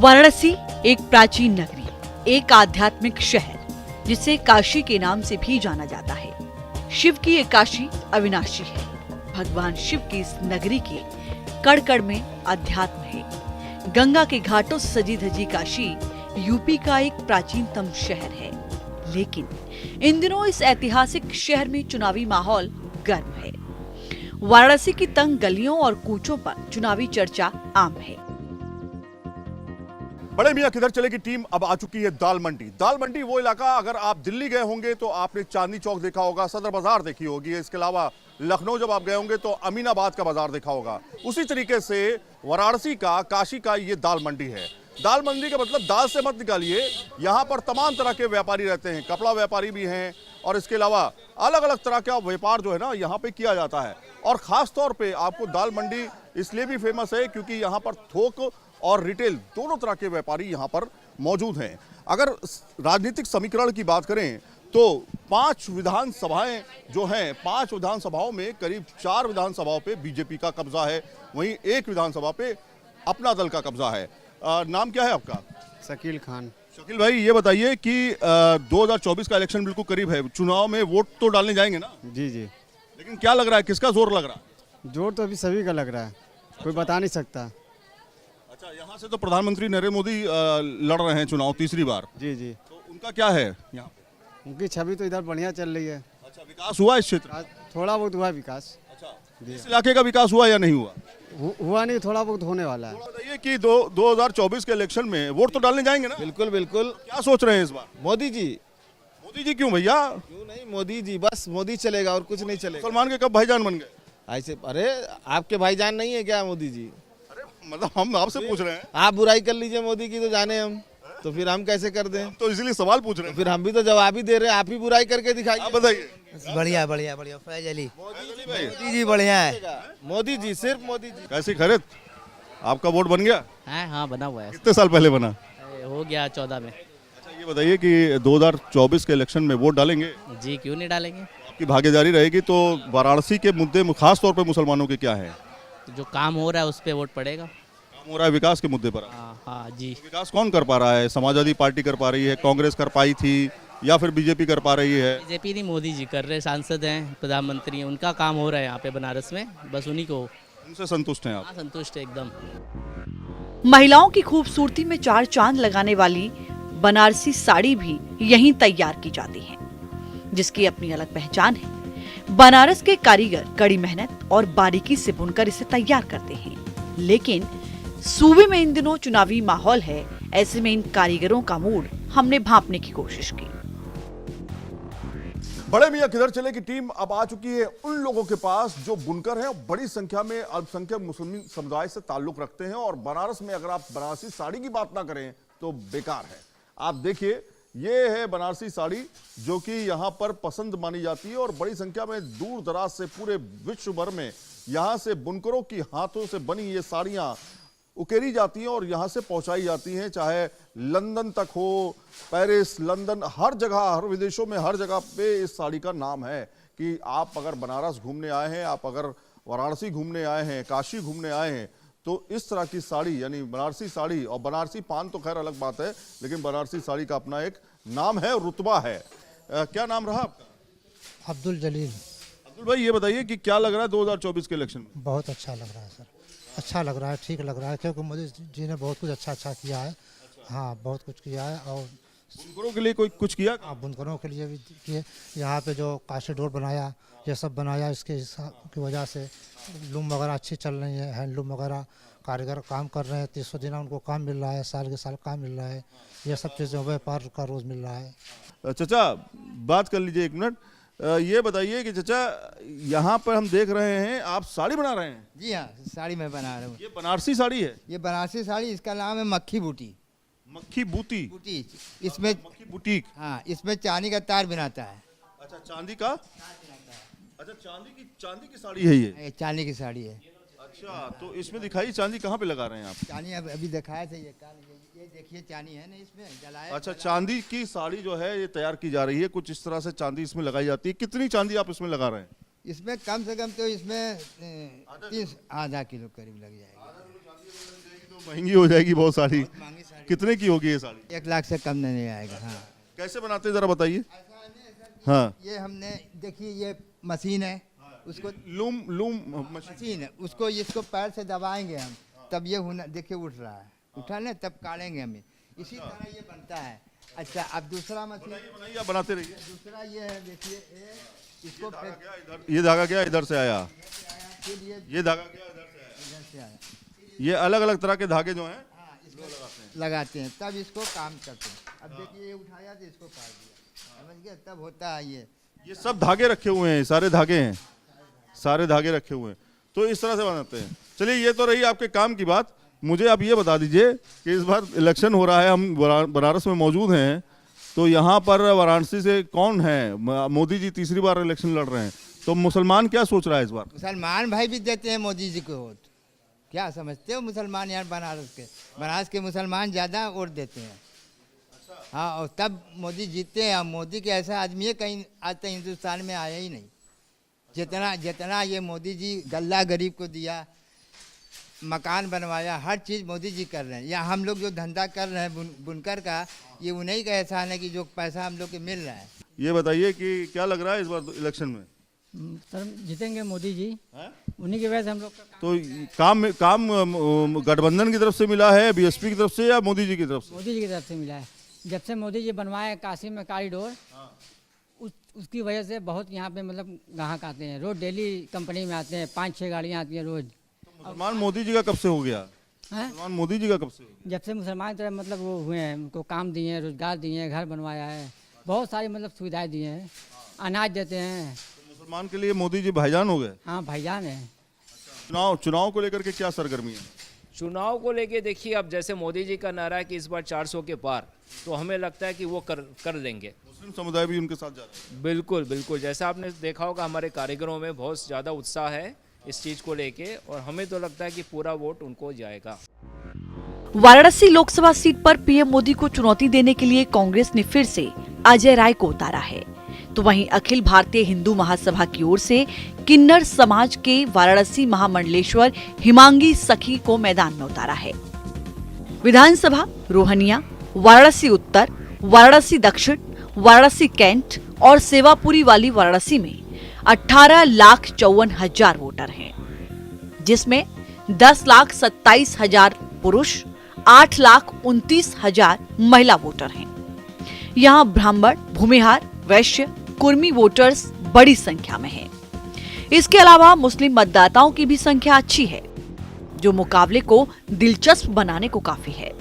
वाराणसी एक प्राचीन नगरी, एक आध्यात्मिक शहर जिसे काशी के नाम से भी जाना जाता है। शिव की ये काशी अविनाशी है। भगवान शिव की इस नगरी के कड़ कड़ में अध्यात्म है। गंगा के घाटों से सजी धजी काशी यूपी का एक प्राचीनतम शहर है, लेकिन इन दिनों इस ऐतिहासिक शहर में चुनावी माहौल गर्म है। वाराणसी की तंग गलियों और कूचों पर चुनावी चर्चा आम है। बड़े मियां किधर चले की टीम अब आ चुकी है दाल मंडी। दाल मंडी वो इलाका, अगर आप दिल्ली गए होंगे तो आपने चांदनी चौक देखा होगा, सदर बाजार देखी होगी। इसके अलावा लखनऊ जब आप गए होंगे तो अमीनाबाद का बाजार देखा होगा। उसी तरीके से वाराणसी का, काशी का ये दाल मंडी है। दाल मंडी का मतलब दाल से मत निकालिए, यहाँ पर तमाम तरह के व्यापारी रहते हैं। कपड़ा व्यापारी भी हैं और इसके अलावा अलग अलग तरह का व्यापार जो है ना यहाँ पे किया जाता है। और खास तौर पे आपको दाल मंडी इसलिए भी फेमस है क्योंकि यहाँ पर थोक और रिटेल दोनों तरह के व्यापारी यहाँ पर मौजूद हैं। अगर राजनीतिक समीकरण की बात करें तो 5 विधानसभाएं जो हैं, 5 विधानसभाओं में करीब 4 विधानसभाओं पे बीजेपी का कब्जा है, वहीं एक विधानसभा पे अपना दल का कब्जा है। नाम क्या है आपका? शकील खान। शकील भाई, ये बताइए कि 2024 का इलेक्शन बिल्कुल करीब है। चुनाव में वोट तो डालने जाएंगे ना? जी जी। लेकिन क्या लग रहा है, किसका जोर लग रहा है? जोर तो अभी सभी का लग रहा है, कोई बता नहीं सकता। अच्छा, यहाँ से तो प्रधानमंत्री नरेंद्र मोदी लड़ रहे हैं चुनाव तीसरी बार। जी जी। तो उनका क्या है यहाँ पे? उनकी छवि तो इधर बढ़िया चल रही है। अच्छा, विकास हुआ इस क्षेत्र? थोड़ा बहुत हुआ विकास। अच्छा, इस इलाके का विकास हुआ या नहीं हुआ? हुआ नहीं, थोड़ा बहुत होने वाला है। बताइए कि 2024 के इलेक्शन में वोट तो डालने जाएंगे ना? बिल्कुल बिल्कुल। क्या सोच रहे हैं इस बार? मोदी जी। मोदी जी क्यों भैया? क्यों नहीं, मोदी जी, बस मोदी चलेगा और कुछ नहीं चलेगा। मुसलमान के कब भाईजान बन गए? ऐसे अरे आपके भाईजान नहीं है क्या मोदी जी? अरे मतलब हम आपसे पूछ रहे हैं। आप बुराई कर लीजिए मोदी की तो जाने हम, तो फिर हम कैसे कर दें? तो इसलिए सवाल पूछ रहे हैं। फिर हम भी तो जवाब ही दे रहे हैं, आप ही बुराई करके दिखाइए। आप बताइए। बढ़िया बढ़िया बढ़िया। फैज अली मोदी जी बढ़िया है। मोदी जी, सिर्फ मोदी जी। कैसी खरीद? आपका वोट बन गया? हाँ, बना हुआ है। कितने साल पहले बना? हो गया 14 में। अच्छा, ये बताइए कि 2024 के इलेक्शन में वोट डालेंगे? जी, क्यों नहीं डालेंगे। आपकी भागीदारी रहेगी तो वाराणसी के मुद्दे खास तौर पे मुसलमानों के क्या है? तो जो काम हो रहा है उस पर वोट पड़ेगा। काम हो रहा है विकास के मुद्दे पर? हाँ जी। विकास कौन कर पा रहा है? समाजवादी पार्टी कर पा रही है, कांग्रेस कर पाई थी, या फिर बीजेपी कर पा रही है? बीजेपी नहीं, मोदी जी कर रहे। सांसद हैं, प्रधानमंत्री हैं, उनका काम हो रहा है यहाँ पे बनारस में, बस उन्हीं को। उनसे संतुष्ट हैं आप? हाँ, संतुष्ट है एकदम। महिलाओं की खूबसूरती में 4 चांद लगाने वाली बनारसी साड़ी भी यहीं तैयार की जाती है, जिसकी अपनी अलग पहचान है। बनारस के कारीगर कड़ी मेहनत और बारीकी से बुनकर इसे तैयार करते हैं, लेकिन सूबे में इन दिनों चुनावी माहौल है। ऐसे में इन कारीगरों का मूड हमने भांपने की कोशिश की। बड़े मियां किधर चले की टीम अब आ चुकी है उन लोगों के पास जो बुनकर हैं, बड़ी संख्या में अल्पसंख्यक मुस्लिम समुदाय से ताल्लुक रखते हैं। और बनारस में अगर आप बनारसी साड़ी की बात ना करें तो बेकार है। आप देखिए, ये है बनारसी साड़ी जो कि यहाँ पर पसंद मानी जाती है और बड़ी संख्या में दूर दराज से पूरे विश्व भर में यहाँ से बुनकरों की हाथों से बनी ये साड़ियाँ उकेरी जाती हैं और यहाँ से पहुँचाई जाती हैं, चाहे लंदन तक हो, पेरिस, लंदन, हर जगह, हर विदेशों में हर जगह पे इस साड़ी का नाम है कि आप अगर बनारस घूमने आए हैं, आप अगर वाराणसी घूमने आए हैं, काशी घूमने आए हैं, तो इस तरह की साड़ी यानी बनारसी साड़ी, और बनारसी पान तो खैर अलग बात है, लेकिन बनारसी साड़ी का अपना एक नाम है, रुतबा है। क्या नाम रहा आपका? अब्दुल जलील। अब्दुल भाई, ये बताइए कि क्या लग रहा है 2024 के इलेक्शन में? बहुत अच्छा लग रहा है सर, अच्छा लग रहा है, ठीक लग रहा है, क्योंकि मोदी जी ने बहुत कुछ अच्छा किया है। हाँ, बहुत कुछ किया है। और बुनकरों के लिए कोई कुछ किया? बुनकरों के लिए भी किए। यहाँ पे जो काशी डोर बनाया, ये सब बनाया, इसके की वजह से लूम वगैरह अच्छी चल रही है, हैंडलूम वगैरह कारीगर काम कर रहे हैं। 300 दिन उनको काम मिल रहा है, साल के साल काम मिल रहा है। ये सब चीज़ें व्यापार का रोज़ मिल रहा है। चाचा, बात कर लीजिए एक मिनट। ये बताइए कि चाचा, यहाँ पर हम देख रहे हैं आप साड़ी बना रहे हैं? जी हाँ, साड़ी मैं बना रहा हूँ। ये बनारसी साड़ी है? ये बनारसी साड़ी, इसका नाम है मक्खी बूटी। मक्खी बूटी? बूटी इसमें, मक्खी बुटीक। हाँ, इसमें चांदी का तार बनाता है। अच्छा, चांदी का? अच्छा, चांदी की साड़ी है ये? चांदी की साड़ी है। अच्छा, तो इसमें दिखाई चांदी कहाँ पे लगा रहे हैं आप? चांदी अभी दिखाया था, ये देखिए चांदी है ना इसमें जलाया। अच्छा, चांदी की साड़ी जो है ये तैयार की जा रही है, कुछ इस तरह से चांदी इसमें लगाई जाती है। कितनी चांदी आप इसमें लगा रहे हैं? इसमें कम से कम तो इसमें 30 आधा किलो करीब लग जाएगा। महंगी हो जाएगी बहुत साड़ी। महंगी साड़ी कितने की होगी ये साड़ी? 1 लाख से कम नहीं आएगा। हाँ, कैसे बनाते हैं जरा बताइए। हाँ, ये हमने देखिए ये मशीन है, उसको लूम लूम मशीन। मशीन है, उसको इसको पैर से दबाएंगे हम, तब ये हुनर देखिए उठ रहा है, उठा ले तब काटेंगे हमें, इसी तरह ये बनता है। अच्छा, अब दूसरा मशीन, बनाइए, आप बनाते रहिए। दूसरा ये है देखिए, इसको फिर ये धागा क्या इधर से आया? फिर ये धागा क्या इधर से आया? इधर से आया, ये अलग अलग तरह के धागे जो हैं लगाते हैं, तब इसको काम करते हैं। अब देखिए ये उठाया तो इसको काट दिया, समझ गए, तब होता है ये सब धागे रखे हुए हैं, सारे धागे हैं, सारे धागे रखे हुए हैं, तो इस तरह से बनाते हैं। चलिए, ये तो रही आपके काम की बात। मुझे आप ये बता दीजिए कि इस बार इलेक्शन हो रहा है, हम बनारस में मौजूद हैं, तो यहाँ पर वाराणसी से कौन है? मोदी जी तीसरी बार इलेक्शन लड़ रहे हैं, तो मुसलमान क्या सोच रहा है इस बार? मुसलमान भाई भी देते हैं मोदी जी को वोट। क्या समझते हो मुसलमान यहाँ बनारस के मुसलमान ज़्यादा वोट देते हैं। हाँ, और तब मोदी जीतते हैं। मोदी के ऐसा आदमी है कहीं आज तक हिंदुस्तान में आया ही नहीं। जितना ये मोदी जी गल्ला गरीब को दिया, मकान बनवाया, हर चीज़ मोदी जी कर रहे हैं। या हम लोग जो धंधा कर रहे हैं बुनकर का, ये उन्हीं का एहसान है कि जो पैसा हम लोग को मिल रहा है। ये बताइए कि क्या लग रहा है इस बार इलेक्शन में? सर जीतेंगे मोदी जी, उन्हीं की वजह से हम लोग का तो काम गठबंधन की तरफ से मिला है, बीएसपी की तरफ से, या मोदी जी की तरफ से? मोदी जी की तरफ से मिला है। जब से मोदी जी बनवाए काशी में कॉरिडोर, उसकी वजह से बहुत यहाँ पे मतलब ग्राहक आते हैं। रोज डेली कंपनी में आते हैं, 5-6 गाड़ियाँ आती हैं रोज। मुसलमान मोदी जी का कब से हो गया? हैं? मुसलमान मोदी जी का कब से हो गया? जब से मुसलमान तरह मतलब वो हुए हैं, उनको काम दिए हैं, रोजगार दिए हैं, घर बनवाया है, बहुत सारी मतलब सुविधाएं दिए हैं, अनाज देते हैं। मुसलमान के लिए मोदी जी भाईजान हो गए। हाँ, भाईजान है। चुनाव को लेकर के क्या सरगर्मी है? चुनाव को लेके देखिए, अब जैसे मोदी जी का नारा है कि इस बार 400 के पार, तो हमें लगता है कि वो कर लेंगे। मुस्लिम समुदाय भी उनके साथ जा रहा है। बिल्कुल बिल्कुल, जैसा आपने देखा होगा हमारे कारीगरों में बहुत ज़्यादा उत्साह है इस चीज़ को लेके, और हमें तो लगता है कि पूरा वोट उनको जाएगा। वाराणसी लोकसभा सीट पर पीएम मोदी को चुनौती देने के लिए कांग्रेस ने फिर से अजय राय को उतारा है, तो वहीं अखिल भारतीय हिंदू महासभा की ओर से किन्नर समाज के वाराणसी महामंडलेश्वर हिमांगी सखी को मैदान में उतारा है। विधानसभा रोहनिया, वाराणसी उत्तर, वाराणसी दक्षिण, वाराणसी कैंट और सेवापुरी वाली वाराणसी में 18,54,000 वोटर हैं, जिसमें 10,27,000 पुरुष, 8,29,000 महिला वोटर हैं। यहाँ ब्राह्मण, भूमिहार, वैश्य, कुर्मी वोटर्स बड़ी संख्या में हैं। इसके अलावा मुस्लिम मतदाताओं की भी संख्या अच्छी है, जो मुकाबले को दिलचस्प बनाने को काफी है।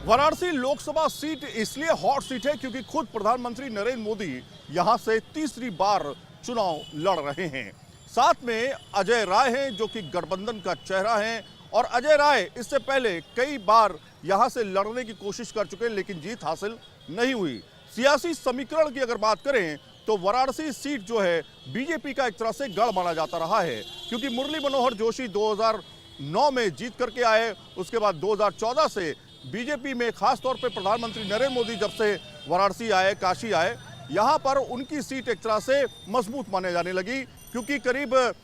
वाराणसी लोकसभा सीट इसलिए हॉट सीट है क्योंकि खुद प्रधानमंत्री नरेंद्र मोदी यहां से तीसरी बार चुनाव लड़ रहे हैं। साथ में अजय राय हैं, जो कि गठबंधन का चेहरा हैं, और अजय राय इससे पहले कई बार यहां से लड़ने की कोशिश कर चुके हैं, लेकिन जीत हासिल नहीं हुई। सियासी समीकरण की अगर बात करें तो वाराणसी सीट जो है बीजेपी का एक तरह से गढ़ माना जाता रहा है, क्योंकि मुरली मनोहर जोशी 2009 में जीत करके आए। उसके बाद 2014 से बीजेपी में खास तौर पे प्रधानमंत्री नरेंद्र मोदी जब से वाराणसी आए, काशी आए, यहाँ पर उनकी सीट एक तरह से मजबूत माने जाने लगी, क्योंकि करीब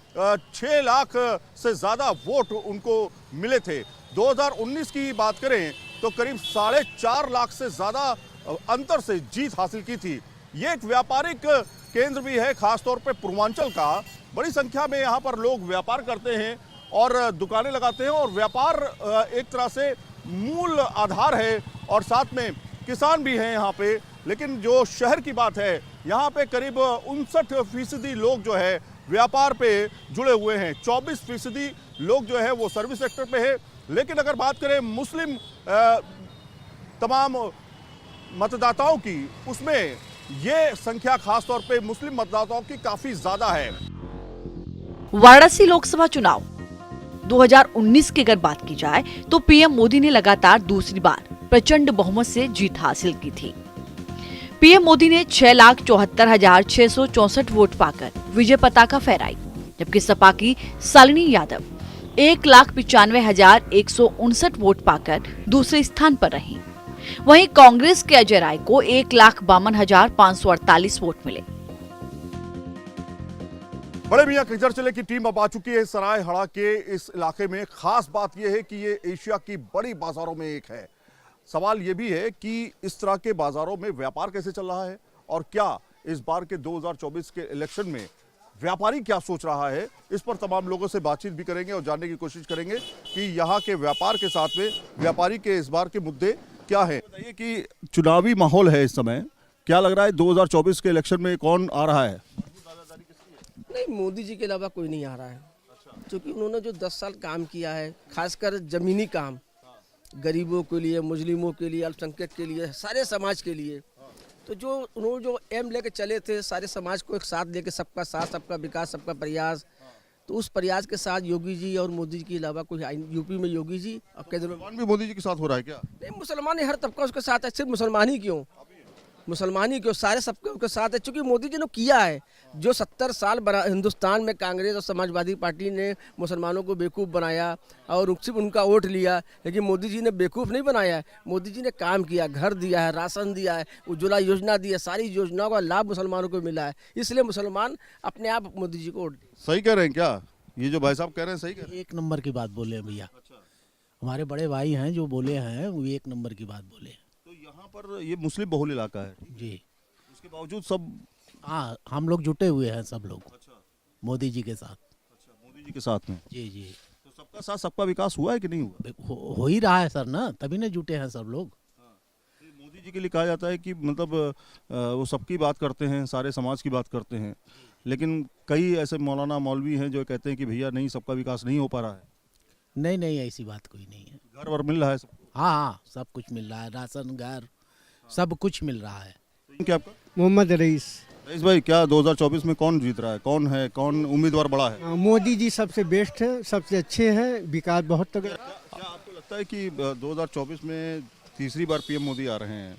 6 लाख से ज़्यादा वोट उनको मिले थे। 2019 की बात करें तो करीब 4.5 लाख से ज़्यादा अंतर से जीत हासिल की थी। ये एक व्यापारिक केंद्र भी है, खासतौर पे पूर्वांचल का। बड़ी संख्या में यहाँ पर लोग व्यापार करते हैं और दुकानें लगाते हैं, और व्यापार एक तरह से मूल आधार है, और साथ में किसान भी हैं यहाँ पे। लेकिन जो शहर की बात है, यहाँ पे करीब 59% लोग जो है व्यापार पे जुड़े हुए हैं, 24% लोग जो है वो सर्विस सेक्टर पे है। लेकिन अगर बात करें मुस्लिम तमाम मतदाताओं की, उसमें ये संख्या खासतौर पे मुस्लिम मतदाताओं की काफी ज्यादा है। वाराणसी लोकसभा चुनाव 2019 की अगर बात की जाए तो पीएम मोदी ने लगातार दूसरी बार प्रचंड बहुमत से जीत हासिल की थी। पीएम मोदी ने 6,74,664 वोट पाकर विजय पताका फहराई, जबकि सपा की शालिनी यादव 1,95,159 वोट पाकर दूसरे स्थान पर रहीं। वहीं कांग्रेस के अजय राय को 1,52,548 वोट मिले। बड़े मियां खिजर चले की टीम अब आ चुकी है सराय हड़ा के इस इलाके में। खास बात यह है कि ये एशिया की बड़ी बाजारों में एक है। सवाल यह भी है कि इस तरह के बाजारों में व्यापार कैसे चल रहा है और क्या इस बार के 2024 के इलेक्शन में व्यापारी क्या सोच रहा है, इस पर तमाम लोगों से बातचीत भी करेंगे और जानने की कोशिश करेंगे कि यहाँ के व्यापार के साथ में व्यापारी के इस बार के मुद्दे क्या है। बताइए कि चुनावी माहौल है इस समय, क्या लग रहा है 2024 के इलेक्शन में कौन आ रहा है? नहीं, मोदी जी के अलावा कोई नहीं आ रहा है, क्योंकि उन्होंने जो 10 साल काम किया है, खासकर जमीनी काम, गरीबों के लिए, मुस्लिमों के लिए, अल्पसंख्यक के लिए, सारे समाज के लिए, तो जो उन्होंने जो एम लेके चले थे, सारे समाज को एक साथ लेके, सबका साथ, सबका विकास, सबका प्रयास, तो उस प्रयास के साथ योगी जी और मोदी जी के अलावा कोई यूपी में योगी जी और केंद्र में भी मोदी जी के साथ हो रहा है क्या? नहीं, मुसलमान हर तबका उसके साथ है, सिर्फ मुसलमान ही क्यों, मुसलमान ही क्यों, सारे सबके उसके साथ है। चूंकि मोदी जी ने किया है जो 70 साल हिंदुस्तान में कांग्रेस और समाजवादी पार्टी ने मुसलमानों को बेवकूफ़ बनाया और सिर्फ उनका वोट लिया, लेकिन मोदी जी ने बेवकूफ़ नहीं बनाया है। मोदी जी ने काम किया, घर दिया है, राशन दिया है, उज्ज्वला योजना दी है, सारी योजनाओं का लाभ मुसलमानों को मिला है, इसलिए मुसलमान अपने आप मोदी जी को वोट। सही कह रहे हैं क्या ये जो भाई साहब कह रहे हैं? सही कह रहे हैं? एक नंबर की बात बोले हैं भैया। हमारे बड़े भाई हैं जो बोले हैं, वो एक नंबर की बात बोले हैं। तो यहाँ पर ये मुस्लिम बहुल इलाका है जी, उसके बावजूद सब हाँ, हम लोग जुटे हुए हैं सब लोग मोदी जी के साथ। मोदी जी के साथ में जी जी, तो सबका साथ सबका विकास हुआ है कि नहीं हुआ? हो ही रहा है सर ना, तभी ना जुटे हैं सब लोग। मोदी जी के लिए कहा जाता है कि मतलब वो सबकी बात करते हैं, सारे समाज की बात करते हैं, लेकिन कई ऐसे मौलाना मौलवी हैं जो कहते हैं कि भैया नहीं, सबका विकास नहीं हो पा रहा है। नहीं नहीं, ऐसी बात कोई नहीं है। घर वर मिल रहा है सबको? हाँ हाँ, सब कुछ मिल रहा है, राशन, घर, सब कुछ मिल रहा है। क्या आपका? मोहम्मद रईस। रईस भाई, क्या 2024 में कौन जीत रहा है, कौन उम्मीदवार बड़ा है? मोदी जी सबसे बेस्ट है, सबसे अच्छे हैं, विकास बहुत तगड़ा। क्या आपको लगता है कि 2024 में तीसरी बार पीएम मोदी आ रहे हैं,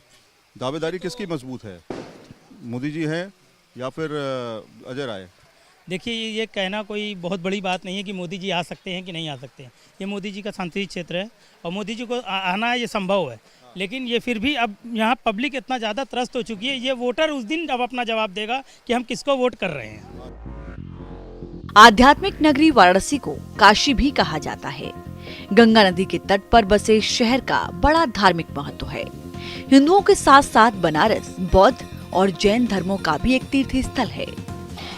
दावेदारी किसकी मजबूत है, मोदी जी हैं या फिर अजय राय? देखिए, ये कहना कोई बहुत बड़ी बात नहीं है कि मोदी जी आ सकते हैं कि नहीं आ सकते हैं। ये मोदी जी का संसदीय क्षेत्र है और मोदी जी को आना ये संभव है, लेकिन ये फिर भी अब यहाँ पब्लिक इतना ज़्यादा त्रस्त हो चुकी है, ये वोटर उस दिन अब अपना जवाब देगा कि हम किसको वोट कर रहे हैं। आध्यात्मिक नगरी वाराणसी को काशी भी कहा जाता है। गंगा नदी के तट पर बसे शहर का बड़ा धार्मिक महत्व है। हिंदुओं के साथ साथ बनारस बौद्ध और जैन धर्मों का भी एक तीर्थ स्थल है।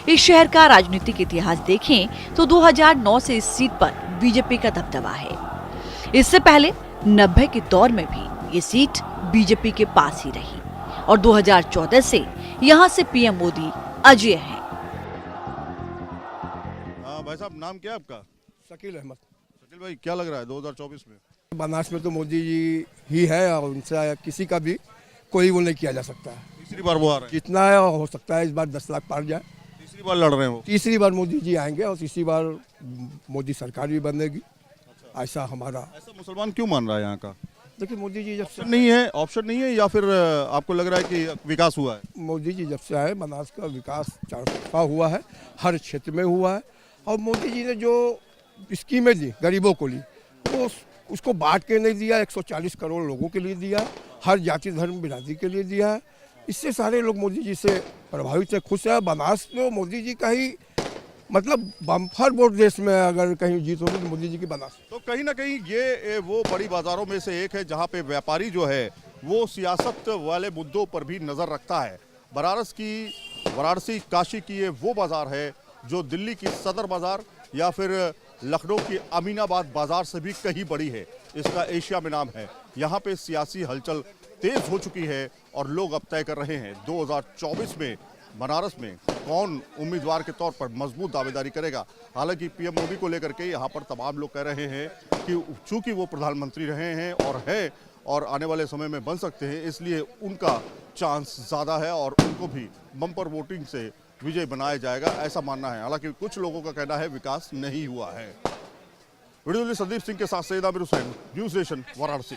इस शहर का राजनीतिक इतिहास देखें तो 2009 से इस सीट पर बीजेपी का दबदबा है। इससे पहले 90 के दौर में भी ये सीट बीजेपी के पास ही रही और 2014 से यहाँ से पीएम मोदी अजय हैं। भाई साहब, नाम क्या है आपका? शकील अहमद। शकील भाई, क्या लग रहा है 2024 में? बनारस में तो मोदी जी ही है और उनसे किसी का भी कोई वो नहीं किया जा सकता है। तीसरी बार वो आ रहे हैं? जितना है हो सकता है इस बार 10 लाख पार जाए। तीसरी बार लड़ रहे हैं वो? तीसरी बार मोदी जी आएंगे और तीसरी बार मोदी सरकार भी बनेगी, ऐसा हमारा। ऐसा मुसलमान क्यों मान रहा है यहाँ का? देखिए, मोदी जी जब से ऑप्शन नहीं है या फिर आपको लग रहा है कि विकास हुआ है? मोदी जी जब से आए, बनारस का विकास चारों तरफा हुआ है, हर क्षेत्र में हुआ है। और मोदी जी ने जो स्कीमें दी गरीबों को ली, वो उसको बांट के नहीं दिया, 140 करोड़ लोगों के लिए दिया, हर जाति धर्म बिरादरी के लिए दिया है। इससे सारे लोग मोदी जी से प्रभावित है, खुश है। बनारस तो मोदी जी का ही मतलब बम्पर वोट देश में अगर कहीं जीत होगी तो मोदी जी की बनारस। तो कहीं ना कहीं ये वो बड़ी बाजारों में से एक है जहां पे व्यापारी जो है वो सियासत वाले मुद्दों पर भी नजर रखता है। वाराणसी काशी की ये वो बाजार है जो दिल्ली की सदर बाजार या फिर लखनऊ की अमीनाबाद बाजार से भी कहीं बड़ी है। इसका एशिया में नाम है। यहाँ पे सियासी हलचल तेज हो चुकी है और लोग अब तय कर रहे हैं 2024 में बनारस में कौन उम्मीदवार के तौर पर मजबूत दावेदारी करेगा। हालांकि पीएम मोदी को लेकर के यहाँ पर तमाम लोग कह रहे हैं कि चूंकि वो प्रधानमंत्री रहे हैं और आने वाले समय में बन सकते हैं, इसलिए उनका चांस ज़्यादा है और उनको भी बम्पर वोटिंग से विजय बनाया जाएगा, ऐसा मानना है। हालांकि कुछ लोगों का कहना है विकास नहीं हुआ है। वीडियो संदीप सिंह के साथ सैयद आमिर हुसैन, न्यूज़ नेशन, वाराणसी।